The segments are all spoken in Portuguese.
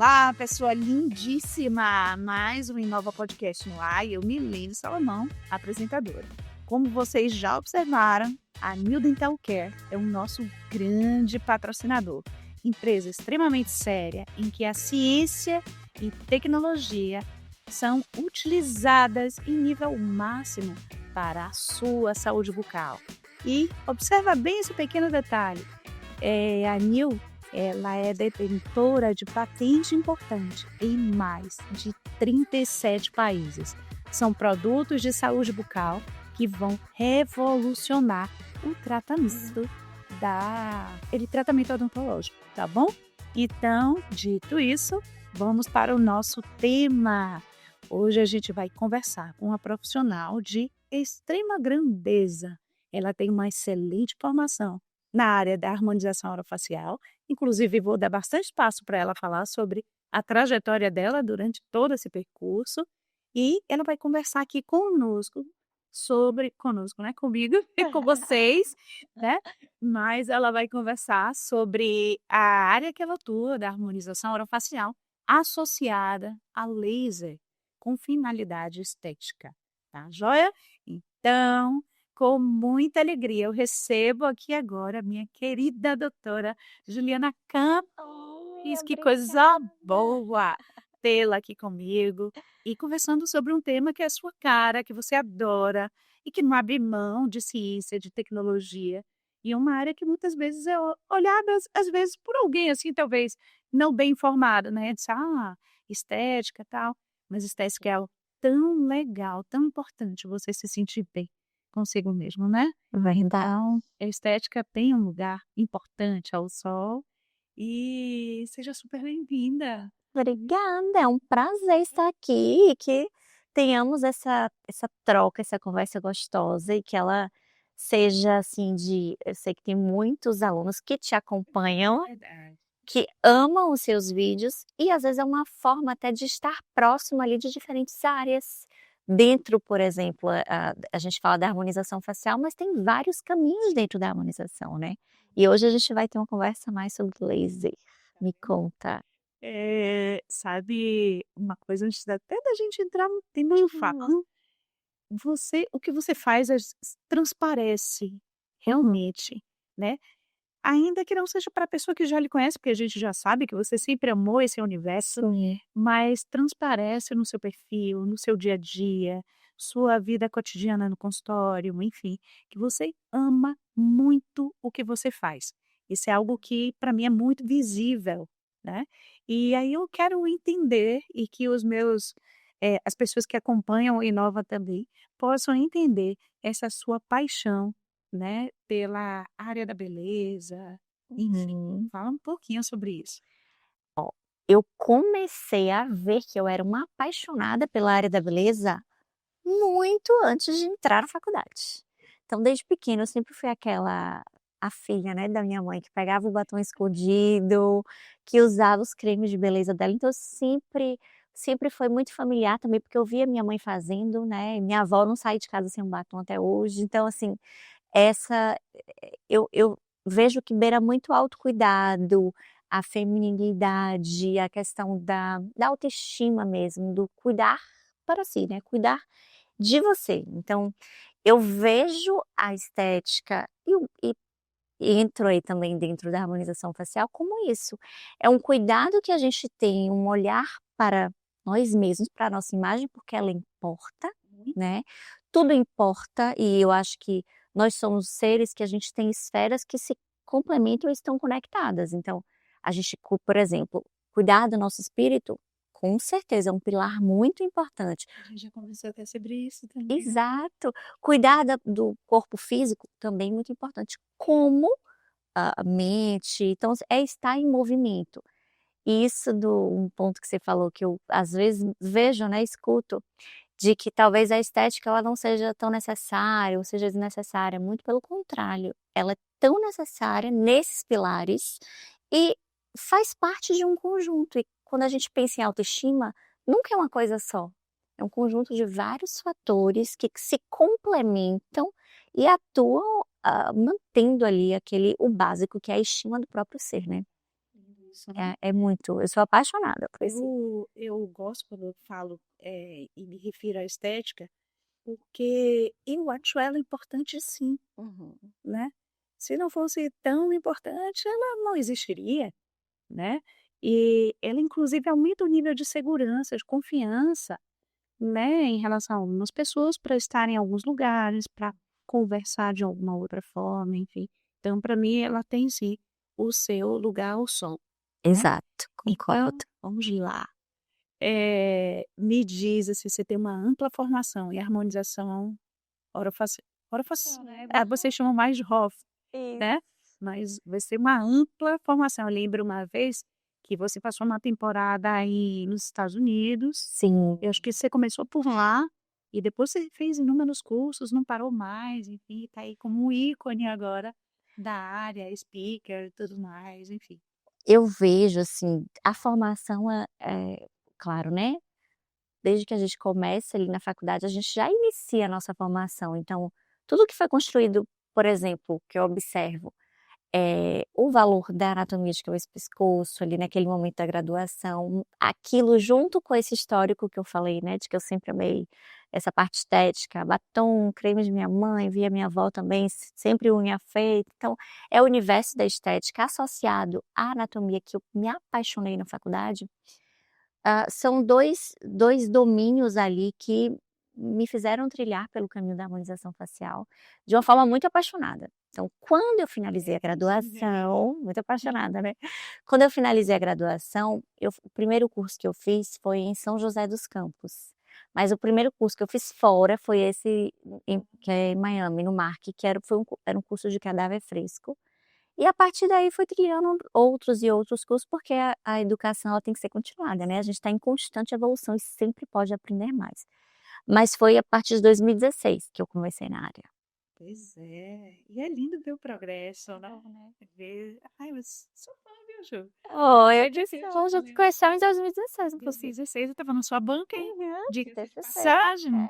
Olá, pessoa lindíssima! Mais um Inova Podcast no ar. Eu, Milene Salomão, apresentadora. Como vocês já observaram, a New Dental Care é o nosso grande patrocinador. Empresa extremamente séria, em que a ciência e tecnologia são utilizadas em nível máximo para a sua saúde bucal. E observa bem esse pequeno detalhe. A New ela é detentora de patente importante em mais de 37 países. São produtos de saúde bucal que vão revolucionar o tratamento odontológico, tá bom? Então, dito isso, vamos para o nosso tema. Hoje a gente vai conversar com uma profissional de extrema grandeza. Ela tem uma excelente formação na área da harmonização orofacial. Inclusive, vou dar bastante espaço para ela falar sobre a trajetória dela durante todo esse percurso. E ela vai conversar aqui conosco, né? Comigo e com vocês, né? Mas ela vai conversar sobre a área que ela atua da harmonização orofacial associada a laser com finalidade estética, tá joia? Então, com muita alegria, eu recebo aqui agora a minha querida doutora Juliana Campos. Que coisa boa tê-la aqui comigo e conversando sobre um tema que é a sua cara, que você adora e que não abre mão de ciência, de tecnologia. E uma área que muitas vezes é olhada, às vezes, por alguém assim, talvez não bem informado, né? Diz, estética e tal. Mas estética é algo tão legal, tão importante você se sentir bem consigo mesmo, né? Verdade. Então, a estética tem um lugar importante ao sol e seja super bem-vinda. Obrigada, é um prazer estar aqui e que tenhamos essa troca, essa conversa gostosa e que ela seja assim eu sei que tem muitos alunos que te acompanham, Verdade. que amam os seus vídeos e às vezes é uma forma até de estar próximo ali de diferentes áreas. Dentro, por exemplo, a gente fala da harmonização facial, mas tem vários caminhos dentro da harmonização, né? E hoje a gente vai ter uma conversa mais sobre laser. Me conta. Sabe uma coisa, antes até da gente entrar no tema de fato, o que você faz transparece realmente, né? Ainda que não seja para a pessoa que já lhe conhece, porque a gente já sabe que você sempre amou esse universo, Sim. mas transparece no seu perfil, no seu dia a dia, sua vida cotidiana no consultório, enfim, que você ama muito o que você faz. Isso é algo que para mim é muito visível, né? E aí eu quero entender e que as pessoas que acompanham o Inova também possam entender essa sua paixão, né, pela área da beleza, enfim, Uhum. fala um pouquinho sobre isso. Eu comecei a ver que eu era uma apaixonada pela área da beleza muito antes de entrar na faculdade. Então, desde pequena, eu sempre fui a filha, né, da minha mãe que pegava o batom escondido, que usava os cremes de beleza dela, então sempre foi muito familiar também, porque eu via minha mãe fazendo, né, minha avó não sai de casa sem um batom até hoje, então assim, essa eu vejo que beira muito o autocuidado, a feminilidade, a questão da autoestima mesmo, do cuidar para si, né, cuidar de você. Então, eu vejo a estética e entro aí também dentro da harmonização facial como isso, é um cuidado que a gente tem, um olhar para nós mesmos, para a nossa imagem, porque ela importa, né, tudo importa e eu acho que nós somos seres que a gente tem esferas que se complementam e estão conectadas, então, a gente por exemplo, cuidar do nosso espírito, com certeza é um pilar muito importante. A gente já conversou até sobre isso também, né. Exato. Cuidar do corpo físico também muito importante, como a mente, então é estar em movimento. E isso um ponto que você falou que eu às vezes vejo, né, escuto, de que talvez a estética ela não seja tão necessária ou seja desnecessária, muito pelo contrário, ela é tão necessária nesses pilares e faz parte de um conjunto. E quando a gente pensa em autoestima, nunca é uma coisa só, é um conjunto de vários fatores que se complementam e atuam, mantendo ali o básico que é a estima do próprio ser, né. É muito. Eu sou apaixonada por esse. Eu gosto quando eu falo e me refiro à estética, porque eu acho ela importante sim, Uhum. né? Se não fosse tão importante, ela não existiria, né? E ela, inclusive, aumenta o nível de segurança, de confiança, né, em relação a algumas pessoas para estar em alguns lugares, para conversar de alguma outra forma, enfim. Então, para mim, ela tem sim o seu lugar ao sol, né? Exato, Então, concordo. vamos lá. Me diz assim, você tem uma ampla formação em harmonização orofacial, né? Vocês chamam mais de HOF, Isso. né? Mas vai ser uma ampla formação. Eu lembro uma vez que você passou uma temporada aí nos Estados Unidos. Sim. Eu acho que você começou por lá e depois você fez inúmeros cursos, não parou mais, enfim, está aí como um ícone agora da área, speaker e tudo mais, enfim. Eu vejo, assim, a formação claro, né, desde que a gente começa ali na faculdade, a gente já inicia a nossa formação, então, tudo que foi construído, por exemplo, que eu observo, o valor da anatomia de cabeça e pescoço ali naquele momento da graduação, aquilo junto com esse histórico que eu falei, né, de que eu sempre amei essa parte estética, batom, creme de minha mãe, via minha avó também, sempre unha feita, então, é o universo da estética associado à anatomia que eu me apaixonei na faculdade, são dois domínios ali que me fizeram trilhar pelo caminho da harmonização facial, de uma forma muito apaixonada. Então, quando eu finalizei a graduação muito apaixonada, né. Quando eu finalizei a graduação, o primeiro curso que eu fiz foi em São José dos Campos, mas o primeiro curso que eu fiz fora foi esse que é em Miami, no MARC, que era um curso de cadáver fresco, e a partir daí foi trilhando outros e outros cursos, porque a educação ela tem que ser continuada, né, a gente está em constante evolução e sempre pode aprender mais. Mas foi a partir de 2016 que eu comecei na área. Pois é, e é lindo ver o progresso, né? Bom, né. Ver, ai, mas sou fã, viu, Ju? Oh, eu É que difícil, sou, já te né? conhecemos em 2016, inclusive. 2016 eu estava na sua banca, hein? Uhum, Diga-se de TCC. passagem.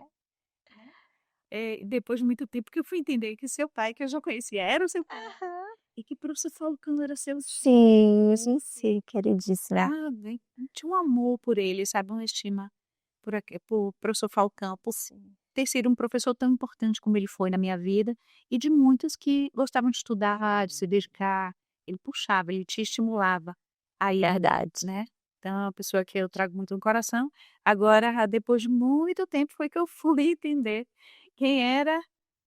É. Depois de muito tempo que eu fui entender que seu pai, que eu já conhecia, era o seu pai. Aham. E que professor Falcão era seu Sim, gente, queridíssima. sabe? Tinha um amor por ele, sabe? Uma estima por professor Falcão, por Sim. ter sido um professor tão importante como ele foi na minha vida e de muitos que gostavam de estudar, de se dedicar. Ele puxava, ele te estimulava aí, Verdade. né? Então, é uma pessoa que eu trago muito no coração. Agora, depois de muito tempo, foi que eu fui entender quem era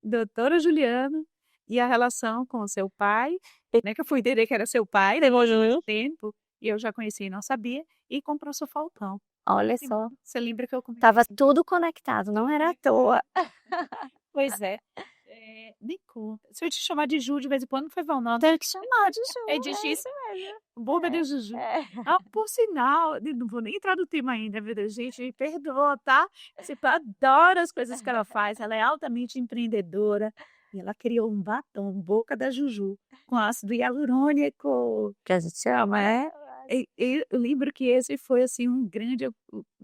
doutora Juliana e a relação com o seu pai, né? Que eu fui entender que era seu pai, depois de muito tempo, e eu já conhecia e não sabia, e com o professor Falcão. Olha E só, você lembra que eu comentei estava sobre tudo conectado, não era à toa. pois é. Me conta. Se eu te chamar de Ju de vez em quando, não foi mal, não. Tenho que chamar de É Ju, é difícil. isso mesmo. Boba de É, Juju. é. Ah, por sinal, não vou nem entrar no tema ainda, viu, gente? Me perdoa, tá? Eu adoro as coisas que ela faz. Ela é altamente empreendedora. E ela criou um batom, Boca da Juju, com ácido hialurônico. Que a gente ama, né? Eu lembro que esse foi, assim, um grande eu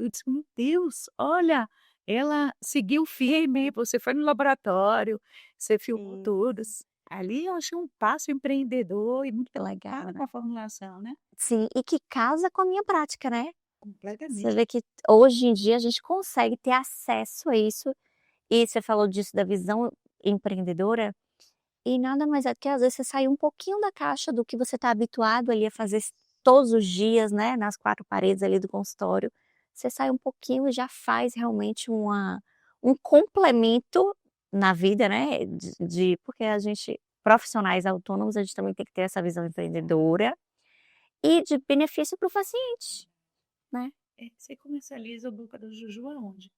disse: "Meu Deus, olha, ela seguiu firme, você foi no laboratório, você filmou tudo". Isso. Ali eu achei um passo empreendedor e muito Que legal, preocupada né? com a formulação, né. Sim, e que casa com a minha prática, né? Você Completamente. vê que hoje em dia a gente consegue ter acesso a isso, e você falou disso da visão empreendedora, e nada mais é do que às vezes você sair um pouquinho da caixa do que você está habituado ali a fazer todos os dias, né, nas 4 paredes ali do consultório, você sai um pouquinho e já faz realmente um complemento na vida, né, porque a gente profissionais autônomos, a gente também tem que ter essa visão empreendedora e de benefício para o paciente, né. Você comercializa o Boca do Juju aonde?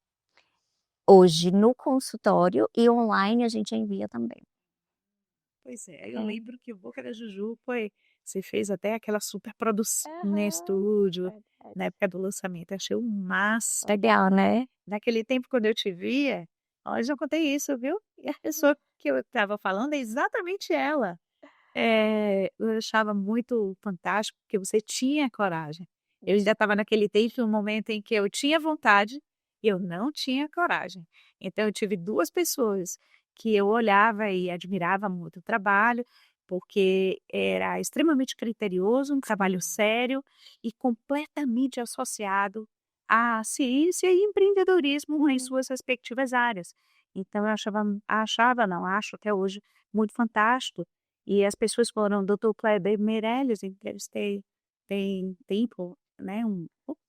Hoje no consultório e online a gente envia também. Pois é, eu É. lembro que o Boca da Juju foi você fez até aquela superprodução, né, Aham. estúdio, Verdade. na época do lançamento, achei o máximo. Legal, né? Naquele tempo quando eu te via, ó, eu já contei isso, viu. E a pessoa que eu estava falando é exatamente ela. Eu achava muito fantástico que você tinha coragem. Eu ainda estava naquele tempo, no momento em que eu tinha vontade e eu não tinha coragem. Então eu tive 2 pessoas que eu olhava e admirava muito o trabalho, porque era extremamente criterioso, um trabalho sério e completamente associado à ciência e empreendedorismo em suas respectivas áreas. Então eu achava não, acho até hoje muito fantástico. E as pessoas foram Dr. Kleber Meirelles, tem tempo, né,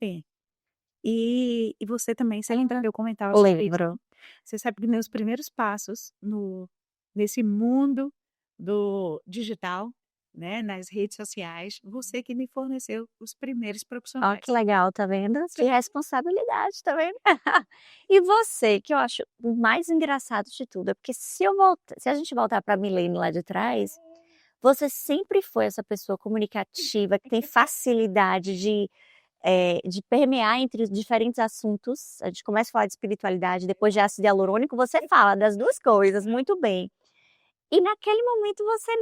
bem. E você também, você lembra que eu comentava sobre isso? Lembro. Você sabe que meus primeiros passos nesse mundo do digital, né, nas redes sociais, você que me forneceu os primeiros Ó, que profissionais. legal, tá vendo? Que responsabilidade, tá vendo? E você, que eu acho o mais engraçado de tudo, é porque se a gente voltar pra Milene lá de trás, você sempre foi essa pessoa comunicativa, que tem facilidade de permear entre os diferentes assuntos. A gente começa a falar de espiritualidade, depois de ácido hialurônico, você fala das 2 coisas muito bem. E naquele momento você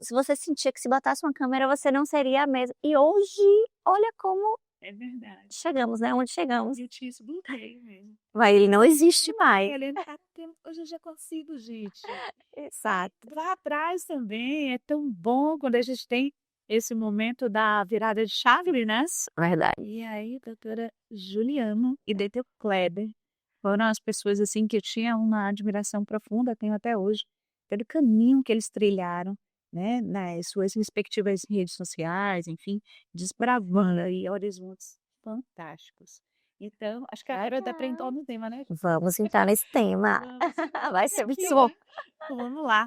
se você sentia que se botasse uma câmera você não seria a mesma. E hoje, olha como É verdade. chegamos, né, onde chegamos. Eu tinha esse bloqueio mesmo. Mas ele não existe mais. Hoje eu já consigo, gente. Exato. Lá atrás também é tão bom quando a gente tem esse momento da virada de chave, né? Verdade. E aí, doutora Juliana e doutor Kleber foram as pessoas assim que eu tinha uma admiração profunda, tenho até hoje, pelo caminho que eles trilharam, né, nas suas respectivas redes sociais, enfim, desbravando aí horizontes fantásticos. Então, acho que agora dá para entrar Legal. no tema, né? Vamos entrar nesse tema. Vamos. Vai ser muito Então, bom. vamos lá.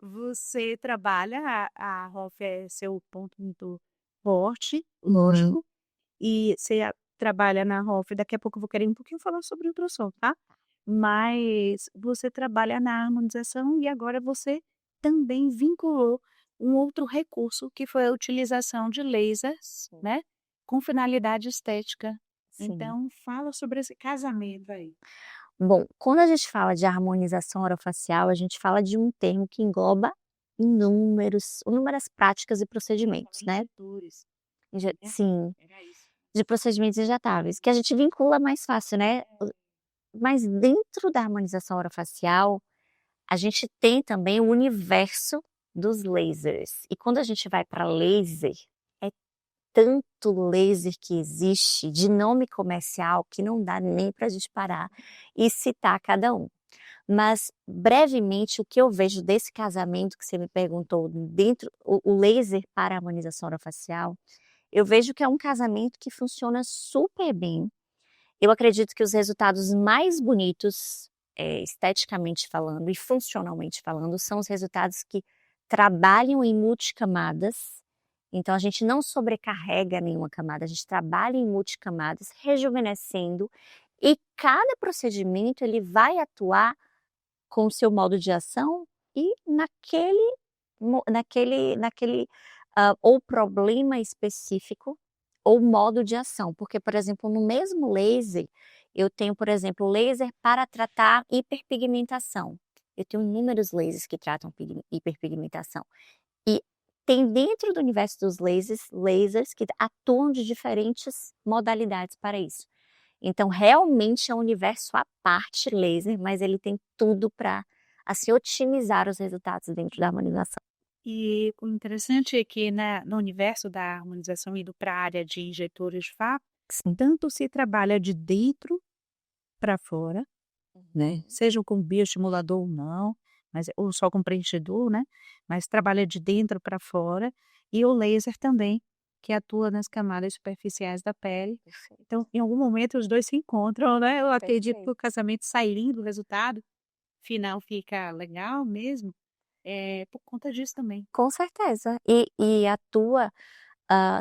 Você trabalha, a ROF é seu ponto muito forte, lógico, e você trabalha na ROF, daqui a pouco eu vou querer um pouquinho falar sobre ultrassom, tá? Mas você trabalha na harmonização e agora você também vinculou um outro recurso que foi a utilização de lasers, né? Com finalidade estética. Sim. Então, fala sobre esse casamento aí. Bom, quando a gente fala de harmonização orofacial, a gente fala de um termo que engloba inúmeras práticas e procedimentos, né? Injetores, né? Sim, Era isso. de procedimentos injetáveis, que a gente vincula mais fácil, né? Mas dentro da harmonização orofacial, a gente tem também o universo dos lasers. E quando a gente vai para laser, é tanto laser que existe de nome comercial que não dá nem para a gente parar e citar cada um. Mas, brevemente, o que eu vejo desse casamento que você me perguntou, o laser para a harmonização orofacial, eu vejo que é um casamento que funciona super bem. Eu acredito que os resultados mais bonitos, esteticamente falando e funcionalmente falando, são os resultados que trabalham em multicamadas. Então a gente não sobrecarrega nenhuma camada, a gente trabalha em multicamadas, rejuvenescendo, e cada procedimento ele vai atuar com o seu modo de ação e ou problema específico ou modo de ação. Porque, por exemplo, no mesmo laser, eu tenho, por exemplo, laser para tratar hiperpigmentação. Eu tenho inúmeros lasers que tratam hiperpigmentação. E tem dentro do universo dos lasers que atuam de diferentes modalidades para isso. Então, realmente é um universo à parte laser, mas ele tem tudo para, assim, otimizar os resultados dentro da harmonização. E o interessante é que no universo da harmonização indo para a área de injetores de fato, tanto se trabalha de dentro para fora, né? Seja com bioestimulador ou não, ou só com preenchedor, né? Mas trabalha de dentro para fora, e o laser também, que atua nas camadas superficiais da pele. Então, em algum momento, os dois se encontram, né? Eu acredito que o casamento sai lindo, o resultado final fica legal mesmo, por conta disso também. Com certeza. E atua,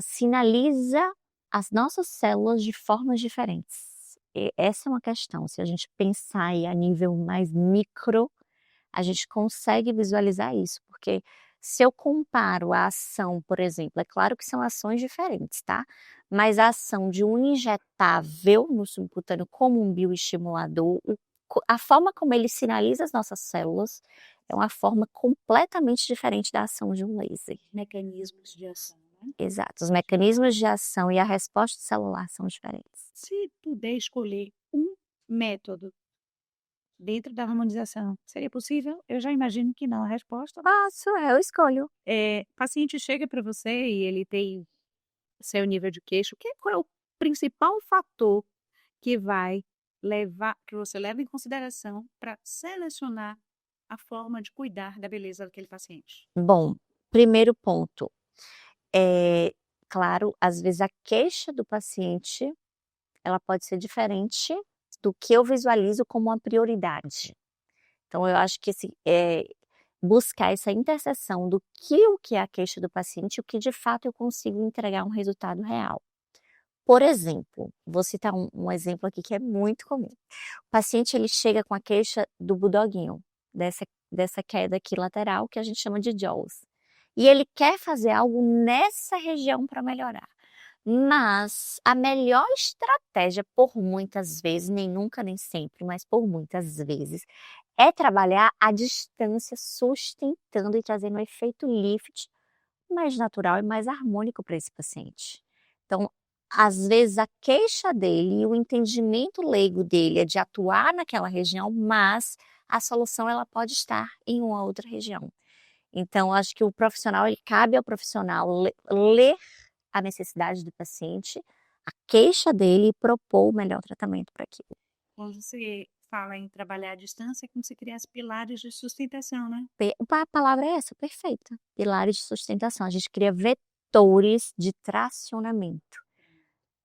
sinaliza as nossas células de formas diferentes. E essa é uma questão, se a gente pensar aí a nível mais micro, a gente consegue visualizar isso, porque se eu comparo a ação, por exemplo, é claro que são ações diferentes, tá? Mas a ação de um injetável no subcutâneo como um bioestimulador, a forma como ele sinaliza as nossas células é uma forma completamente diferente da ação de um laser. Mecanismos de ação, né? Exato, os mecanismos de ação e a resposta celular são diferentes. Se puder escolher um método dentro da harmonização. Seria possível? Eu já imagino que não a resposta. Posso, eu escolho. Paciente chega para você e ele tem seu nível de queixo, qual é o principal fator que vai que você leva em consideração para selecionar a forma de cuidar da beleza daquele paciente? Bom, primeiro ponto, é claro, às vezes a queixa do paciente, ela pode ser diferente do que eu visualizo como uma prioridade. Então eu acho que buscar essa interseção do que o que é a queixa do paciente e o que de fato eu consigo entregar um resultado real. Por exemplo, vou citar um exemplo aqui que é muito comum. O paciente ele chega com a queixa do bulldoguinho, dessa queda aqui lateral que a gente chama de jaws. E ele quer fazer algo nessa região para melhorar. Mas a melhor estratégia, por muitas vezes, nem nunca, nem sempre, mas por muitas vezes, é trabalhar à distância, sustentando e trazendo um efeito lift mais natural e mais harmônico para esse paciente. Então, às vezes, a queixa dele e o entendimento leigo dele é de atuar naquela região, mas a solução ela pode estar em uma outra região. Então, acho que cabe ao profissional ler a necessidade do paciente, a queixa dele e propor o melhor tratamento para aquilo. Quando você fala em trabalhar à distância, é como se criasse pilares de sustentação, né? A palavra é essa, perfeita. Pilares de sustentação. A gente cria vetores de tracionamento,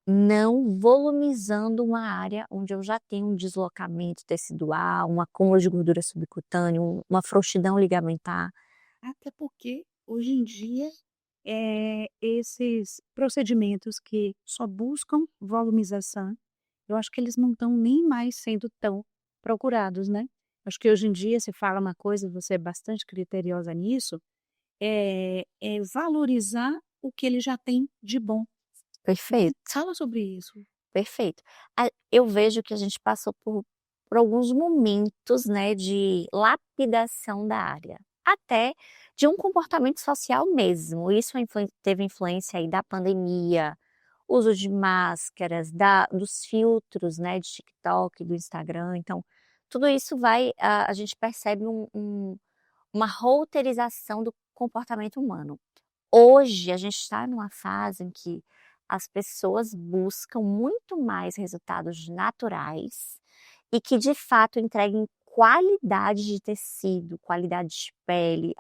não volumizando uma área onde eu já tenho um deslocamento tecidual, um acúmulo de gordura subcutânea, uma frouxidão ligamentar. Até porque, hoje em dia, esses procedimentos que só buscam volumização, eu acho que eles não estão nem mais sendo tão procurados, né? Acho que hoje em dia se fala uma coisa, você é bastante criteriosa nisso, é valorizar o que ele já tem de bom. Perfeito, Fala sobre isso. perfeito. Eu vejo que a gente passou por alguns momentos, né, de lapidação da área, até de um comportamento social mesmo. Isso teve influência aí da pandemia, uso de máscaras, dos filtros, né, de TikTok, do Instagram. Então, tudo isso a gente percebe uma roteirização do comportamento humano. Hoje, a gente está numa fase em que as pessoas buscam muito mais resultados naturais e que, de fato, entreguem qualidade de tecido, qualidade de pele,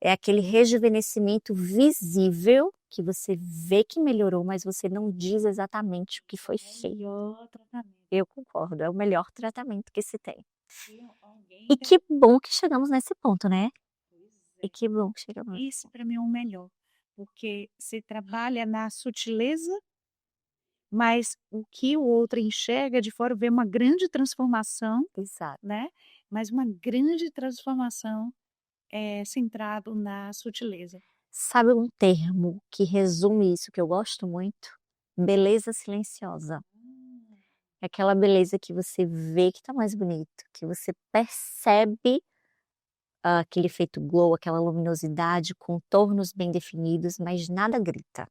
aquele rejuvenescimento visível que você vê que melhorou, mas você não diz exatamente o que foi feito. Melhor tratamento. Eu concordo, é o melhor tratamento que se tem. Alguém E que bom que chegamos nesse ponto, né? E que bom que chegamos nesse Isso para mim é o melhor, porque você trabalha na sutileza, mas o que o outro enxerga de fora vê uma grande transformação, ponto. Exato. né? Mas uma grande transformação centrado na sutileza. Sabe um termo que resume isso que eu gosto muito? Beleza silenciosa. É aquela beleza que você vê que tá mais bonito, que você percebe aquele efeito glow, aquela luminosidade, contornos bem definidos, mas nada grita.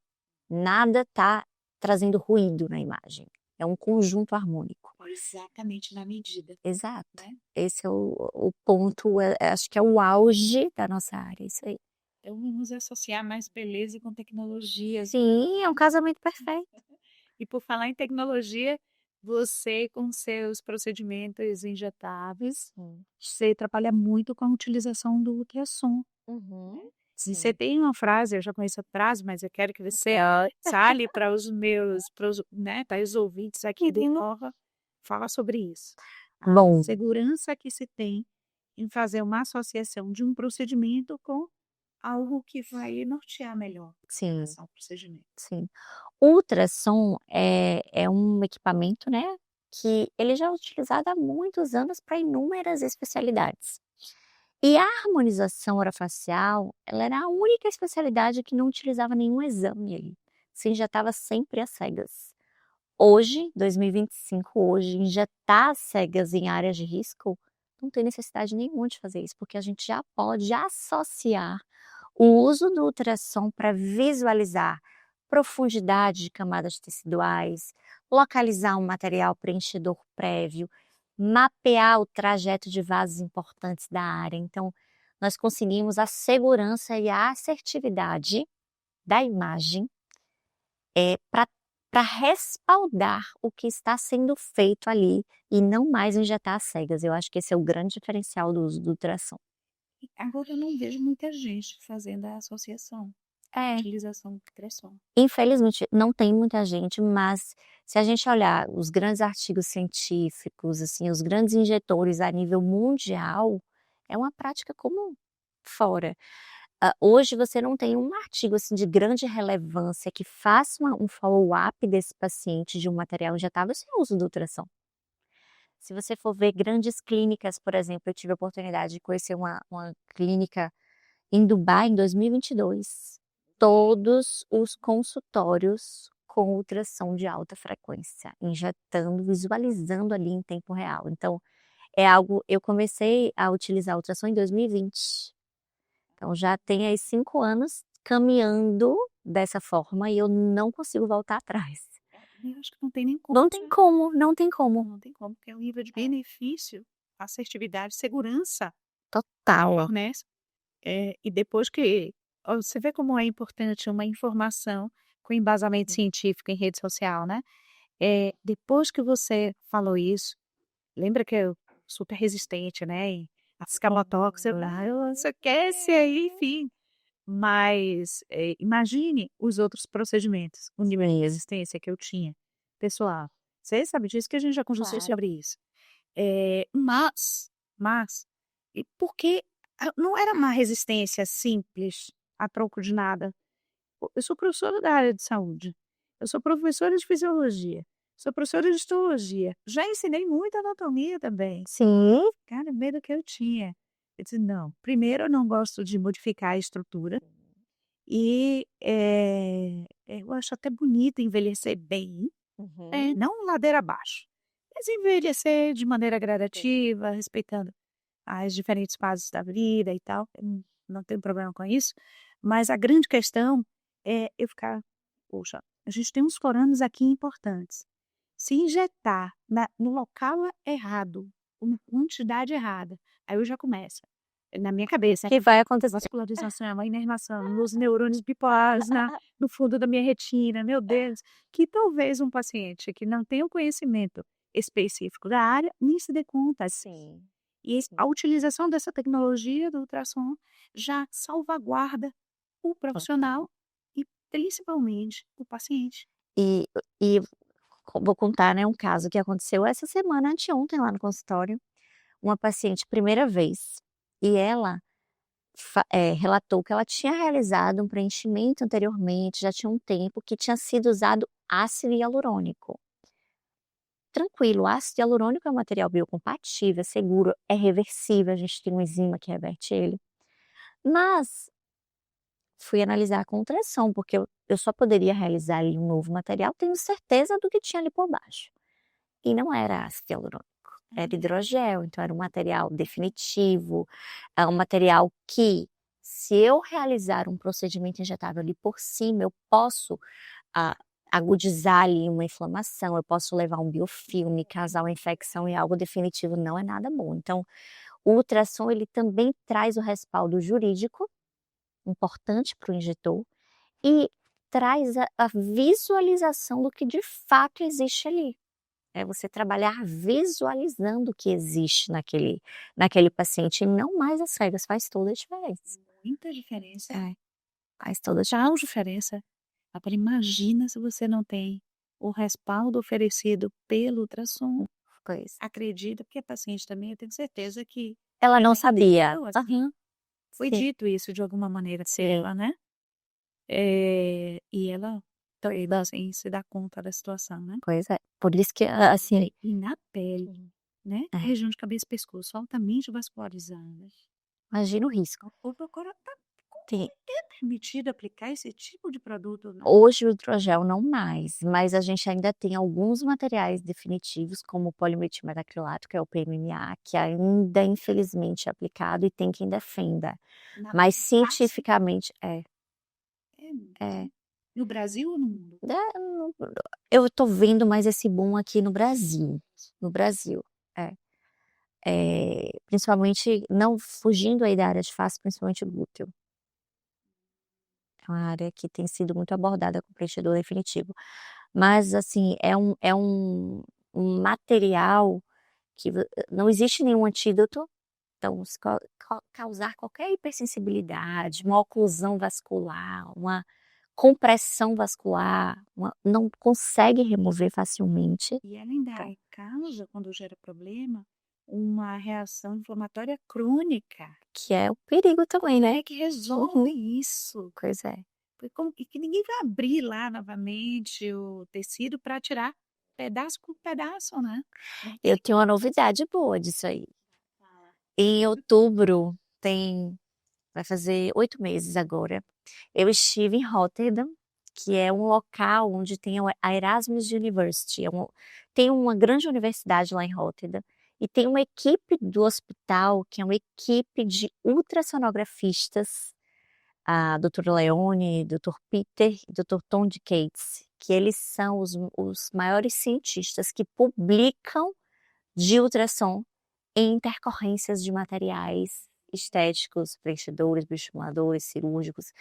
Nada tá trazendo ruído na imagem. É um conjunto harmônico. Exatamente na medida, Exato. né? Esse é o ponto, acho que é o auge da nossa área, isso aí. Então vamos associar mais beleza com tecnologias. Sim, é um casamento perfeito. E por falar em tecnologia, você com seus procedimentos injetáveis, você trabalha muito com a utilização do ultrassom. Uhum. Se você tem uma frase, eu já conheço a frase, mas eu quero que você fale para os meus, né, para os ouvintes aqui de Nova, fala sobre isso. A Bom, segurança que se tem em fazer uma associação de um procedimento com algo que vai nortear melhor sim, esse procedimento. sim. O ultrassom é um equipamento, né, que ele já é utilizado há muitos anos para inúmeras especialidades. E a harmonização orofacial, ela era a única especialidade que não utilizava nenhum exame ali. Se injetava sempre às cegas. Hoje, 2025, hoje, injetar às cegas em áreas de risco, não tem necessidade nenhuma de fazer isso, porque a gente já pode associar o uso do ultrassom para visualizar profundidade de camadas teciduais, localizar um material preenchedor prévio, mapear o trajeto de vasos importantes da área. Então, nós conseguimos a segurança e a assertividade da imagem para respaldar o que está sendo feito ali e não mais injetar às cegas. Eu acho que esse é o grande diferencial do uso do ultrassom. Agora eu não vejo muita gente fazendo a associação, utilização do ultrassom. Infelizmente, não tem muita gente, mas se a gente olhar os grandes artigos científicos, assim, os grandes injetores a nível mundial, é uma prática comum fora. Hoje você não tem um artigo assim de grande relevância que faça um follow-up desse paciente de um material injetável sem o uso do ultrassom. Se você for ver grandes clínicas, por exemplo, eu tive a oportunidade de conhecer uma clínica em Dubai em 2022. Todos os consultórios com ultrassom de alta frequência, injetando, visualizando ali em tempo real. Então, eu comecei a utilizar ultrassom em 2020. Então, já tem aí 5 anos caminhando dessa forma e eu não consigo voltar atrás. Eu acho que não tem nem como. Não tem como, não tem como. Não tem como, porque é um nível de benefício, assertividade, segurança, Total. né? E depois que você vê como é importante uma informação com embasamento científico em rede social, né? Depois que você falou isso, lembra que eu super resistente, né? E a escamotox, você esquece aí, enfim. Mas imagine os outros procedimentos, o nível de resistência que eu tinha, pessoal. Você sabe disso que a gente já conversou Claro. sobre isso. Mas, e porque não era uma resistência simples, a troco de nada. Eu sou professora da área de saúde, eu sou professora de fisiologia, sou professora de histologia, já ensinei muita anatomia também. Sim. Cara, medo que eu tinha. Eu disse, não, primeiro eu não gosto de modificar a estrutura e eu acho até bonito envelhecer bem, não ladeira abaixo, mas envelhecer de maneira gradativa, respeitando as diferentes fases da vida e tal. Não tenho problema com isso, mas a grande questão é eu ficar, poxa, a gente tem uns corantes aqui importantes. Se injetar no local errado, uma quantidade errada, aí eu já começo. Na minha cabeça, Que vai acontecer. vascularização, uma inervação nos neurônios bipolares, no fundo da minha retina, meu Deus, que talvez um paciente que não tenha o conhecimento específico da área nem se dê conta. Sim. E a utilização dessa tecnologia do ultrassom já salvaguarda o profissional e principalmente o paciente. E vou contar, né, um caso que aconteceu essa semana, anteontem, lá no consultório. Uma paciente, primeira vez, e ela relatou que ela tinha realizado um preenchimento anteriormente, já tinha um tempo, que tinha sido usado ácido hialurônico. Tranquilo, o ácido hialurônico é um material biocompatível, é seguro, é reversível, a gente tem uma enzima que reverte ele. Mas fui analisar com ultrassom, porque eu só poderia realizar ali um novo material tendo certeza do que tinha ali por baixo. E não era ácido hialurônico, era hidrogel, então era um material definitivo, é um material que, se eu realizar um procedimento injetável ali por cima, eu posso agudizar ali uma inflamação, eu posso levar um biofilme, causar uma infecção e algo definitivo não é nada bom. Então, o ultrassom ele também traz o respaldo jurídico, importante para o injetor, e traz a visualização do que de fato existe ali. É você trabalhar visualizando o que existe naquele paciente e não mais às cegas, faz toda a diferença. Muita diferença. Faz toda a diferença. Agora imagina se você não tem o respaldo oferecido pelo ultrassom. Pois. Acredita, porque a paciente também, eu tenho certeza que ela não sabia. Foi dito isso de alguma maneira para ela, né? E ela assim, se dá conta da situação, né? Pois é. Por isso que, assim. E na pele, né? Região de cabeça e pescoço, altamente vascularizadas. Imagina o risco. Agora é permitido aplicar esse tipo de produto? Não? Hoje o hidrogel não mais, mas a gente ainda tem alguns materiais definitivos, como o polimetilmetacrilato, que é o PMMA, que ainda infelizmente é aplicado e tem quem defenda. Mas cientificamente No Brasil ou no mundo? Eu estou vendo mais esse boom aqui no Brasil. No Brasil, principalmente não fugindo aí da área de face, principalmente glúteo. É uma área que tem sido muito abordada com preenchedor definitivo. Mas, assim, é um material que não existe nenhum antídoto, então se causar qualquer hipersensibilidade, uma oclusão vascular, uma compressão vascular, não consegue remover facilmente. E ela ainda causa, quando gera problema, uma reação inflamatória crônica. Que é o perigo também, né? Que resolve isso. Pois é. E que ninguém vai abrir lá novamente o tecido para tirar pedaço por pedaço, né? Eu tenho uma novidade boa disso aí. Em outubro, vai fazer 8 meses agora, eu estive em Rotterdam, que é um local onde tem a Erasmus University, tem uma grande universidade lá em Rotterdam, e tem uma equipe do hospital, que é uma equipe de ultrassonografistas, a doutora Leone, doutor Peter e doutor Tom de Cates, que eles são os maiores cientistas que publicam de ultrassom em intercorrências de materiais estéticos, preenchedores, bioestimuladores, cirúrgicos,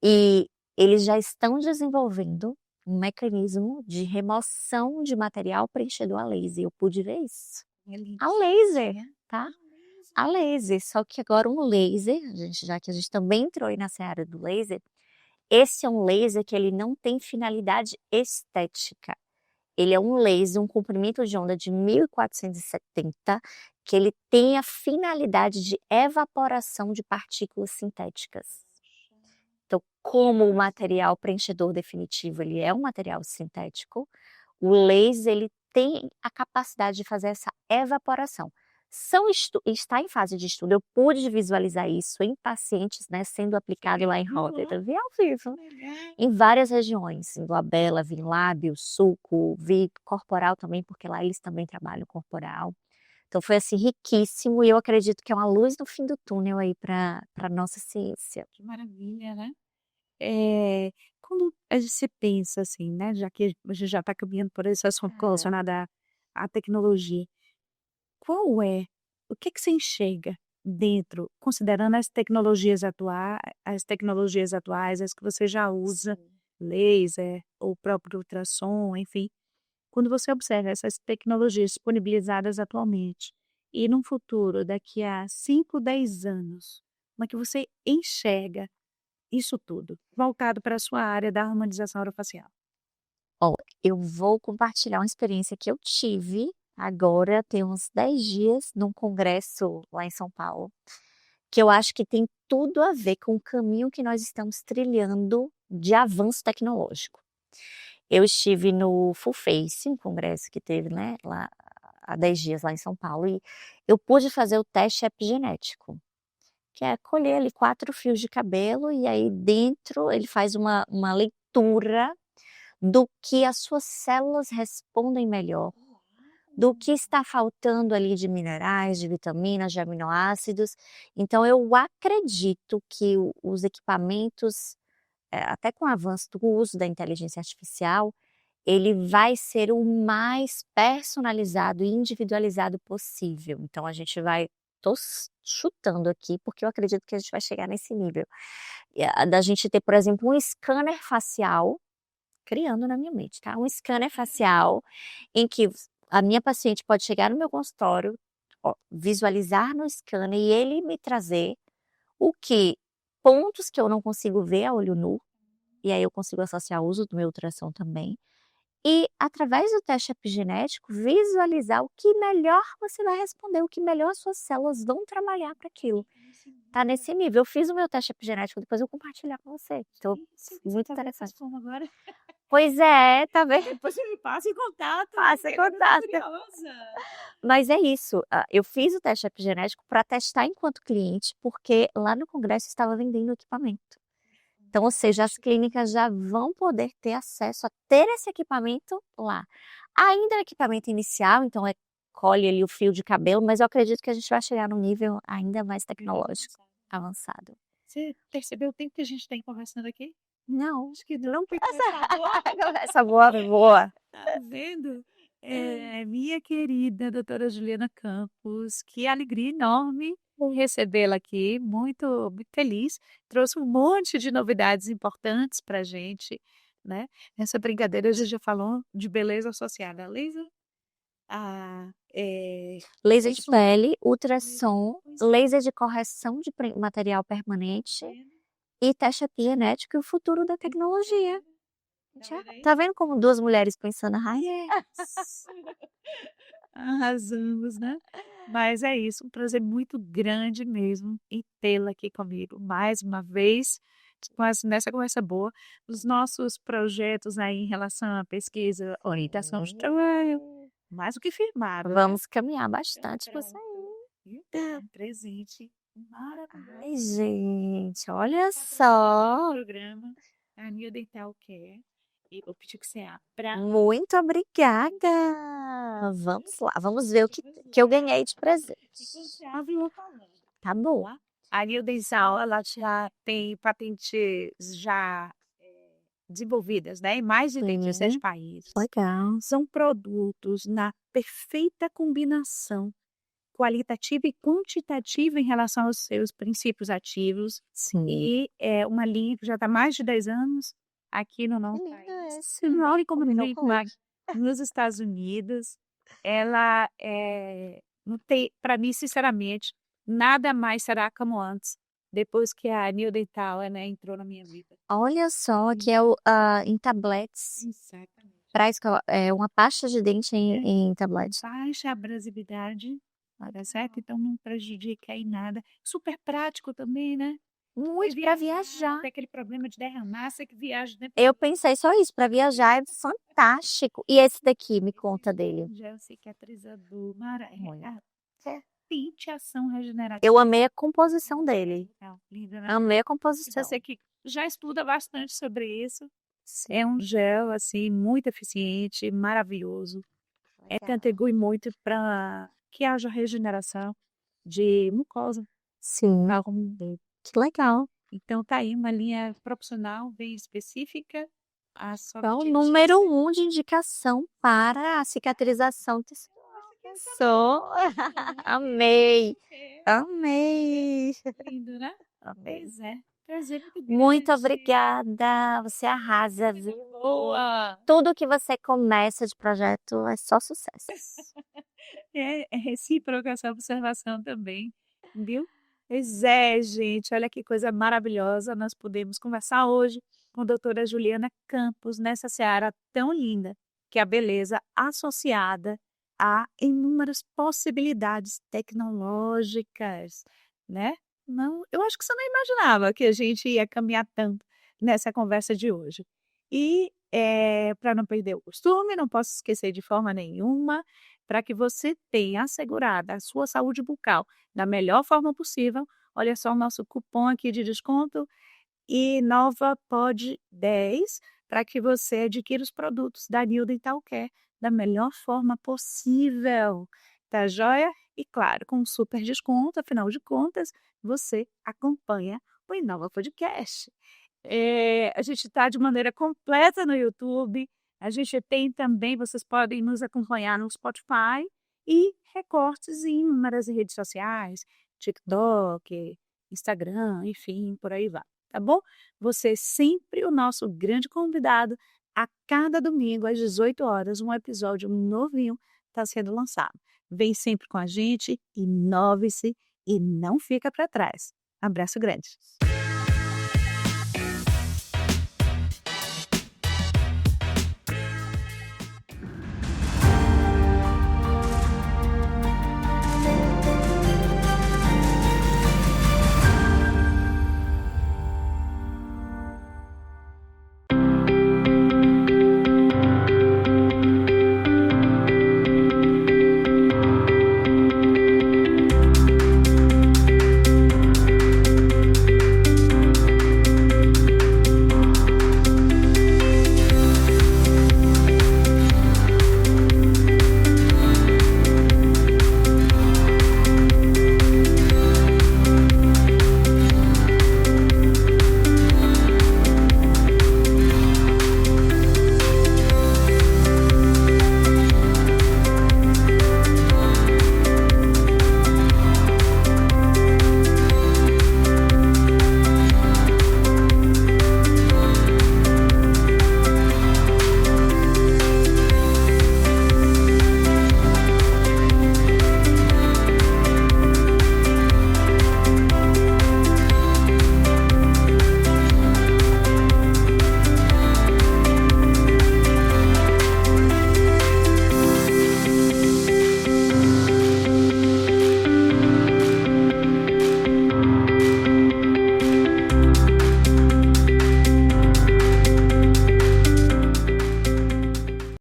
e eles já estão desenvolvendo um mecanismo de remoção de material preenchedor a laser. Eu pude ver isso. A laser, tá? A laser, só que agora um laser, já que a gente também entrou aí nessa área do laser, esse é um laser que ele não tem finalidade estética. Ele é um laser, um comprimento de onda de 1470, que ele tem a finalidade de evaporação de partículas sintéticas. Então, como o material preenchedor definitivo ele é um material sintético, o laser ele tem a capacidade de fazer essa evaporação. Está em fase de estudo, eu pude visualizar isso em pacientes, né, sendo aplicado lá em Rotterdam, vi ao vivo, em várias regiões, em glabela, vi lábio, sulco, vi corporal também, porque lá eles também trabalham corporal. Então foi assim riquíssimo e eu acredito que é uma luz no fim do túnel aí para nossa ciência. Que maravilha, né? Quando você pensa assim, né, já que a gente já está caminhando por esse assunto relacionado à tecnologia, o que que você enxerga dentro, considerando as tecnologias atuais, as que você já usa, laser, ou o próprio ultrassom, enfim, quando você observa essas tecnologias disponibilizadas atualmente e num futuro, daqui a 5, 10 anos, como é que você enxerga isso tudo, voltado para a sua área da harmonização orofacial? Ó, eu vou compartilhar uma experiência que eu tive agora, tem uns 10 dias, num congresso lá em São Paulo, que eu acho que tem tudo a ver com o caminho que nós estamos trilhando de avanço tecnológico. Eu estive no Full Face, um congresso que teve, né, lá há 10 dias lá em São Paulo, e eu pude fazer o teste epigenético, que é colher ali 4 fios de cabelo e aí dentro ele faz uma leitura do que as suas células respondem melhor, do que está faltando ali de minerais, de vitaminas, de aminoácidos. Então eu acredito que os equipamentos, até com o avanço do uso da inteligência artificial, ele vai ser o mais personalizado e individualizado possível. Então a gente vai, tô chutando aqui, porque eu acredito que a gente vai chegar nesse nível, da gente ter, por exemplo, um scanner facial, criando na minha mente, tá? Um scanner facial em que a minha paciente pode chegar no meu consultório, visualizar no scanner e ele me trazer pontos que eu não consigo ver a olho nu, e aí eu consigo associar o uso do meu ultrassom também, e através do teste epigenético visualizar o que melhor você vai responder, o que melhor as suas células vão trabalhar para aquilo. Tá nesse nível. Eu fiz o meu teste epigenético, depois eu vou compartilhar com você. Então, muito interessante. Agora. Pois é, tá vendo? Depois você me passa em contato. Passa em eu tô contato. curiosa. Mas é isso, eu fiz o teste epigenético para testar enquanto cliente, porque lá no congresso estava vendendo equipamento. Então, ou seja, as clínicas já vão poder ter acesso a ter esse equipamento lá. Ainda é um equipamento inicial, então colhe ali o fio de cabelo, mas eu acredito que a gente vai chegar num nível ainda mais tecnológico, avançado. Você percebeu o tempo que a gente tem conversando aqui? Não. Acho que não foi Essa boa, boa. Tá vendo? Minha querida doutora Juliana Campos, que alegria enorme recebê-la aqui, muito, muito feliz. Trouxe um monte de novidades importantes para a gente, né? Nessa brincadeira a gente já falou de beleza associada a laser, a Laser de isso, pele, ultrassom, pois é, laser de correção de material permanente e teste genético e o futuro da tecnologia. tá vendo aí? Tá vendo como duas mulheres pensando, ai, Arrasamos, né? Mas é isso, um prazer muito grande mesmo em tê-la aqui comigo mais uma vez, nessa conversa boa, os nossos projetos aí em relação à pesquisa, orientação de trabalho, mais do que firmado, né? vamos caminhar bastante com isso Pronto. aí. E um presente maravilhoso Ai, gente, olha patrocinador do só. programa, a New Dental Care. E vou pedir que você abra. Muito obrigada. Vamos lá, vamos ver o que eu ganhei de presente. Enquanto você abre, eu vou falando. Tá bom. Tá? A New Dental, ela já tem patentes já desenvolvidas, né, em mais de 17 Sim, países. legal. São produtos na perfeita combinação qualitativa e quantitativa em relação aos seus princípios ativos. Sim. E é uma linha que já está há mais de 10 anos aqui no Que nosso lindo país. esse. Olha como Combinou veio com lá hoje. nos Estados Unidos. Ela não tem, para mim, sinceramente, nada mais será como antes, depois que a New Dental, né, entrou na minha vida. Olha só, que é em tablets. Exatamente. É uma pasta de dente em tablets. Baixa abrasividade, tá certo? Então não prejudica aí nada. Super prático também, né? Muito para viajar. Tem aquele problema de derramar, você que viaja, né? Eu pensei só isso, para viajar é fantástico. E esse daqui, me conta dele. Gel cicatrizador, Olha. potente ação regenerativa. Eu amei a composição dele. Lindo, né? Amei a E composição. você que já estuda bastante sobre isso, é um gel, assim, muito eficiente, maravilhoso. Contribui muito para que haja regeneração de mucosa. Sim, que legal. Então tá aí uma linha profissional bem específica. A sua É o objetiva número 1 de indicação para a cicatrização desse sou. Amei. Amei. lindo, né? Amei. Pois é. Prazer muito Muito grande. obrigada. Você arrasa, viu? Boa! Tudo que você começa de projeto é só sucesso. É recíproca essa observação também, viu? Pois é, gente, olha que coisa maravilhosa. Nós podemos conversar hoje com a doutora Juliana Campos nessa seara tão linda, que é a beleza associada a inúmeras possibilidades tecnológicas, né? Não, eu acho que você não imaginava que a gente ia caminhar tanto nessa conversa de hoje. E para não perder o costume, não posso esquecer de forma nenhuma, para que você tenha assegurada a sua saúde bucal da melhor forma possível. Olha só o nosso cupom aqui de desconto e Nova Pod 10 para que você adquira os produtos da New Dental Care da melhor forma possível. Tá joia? E claro, com um super desconto, afinal de contas, você acompanha o Inova Podcast. A gente está de maneira completa no YouTube. A gente tem também, vocês podem nos acompanhar no Spotify e recortes em inúmeras redes sociais, TikTok, Instagram, enfim, por aí vai, tá bom? Você é sempre o nosso grande convidado. A cada domingo, às 18 horas, um episódio novinho está sendo lançado. Vem sempre com a gente, inove-se e não fica para trás. Abraço grande.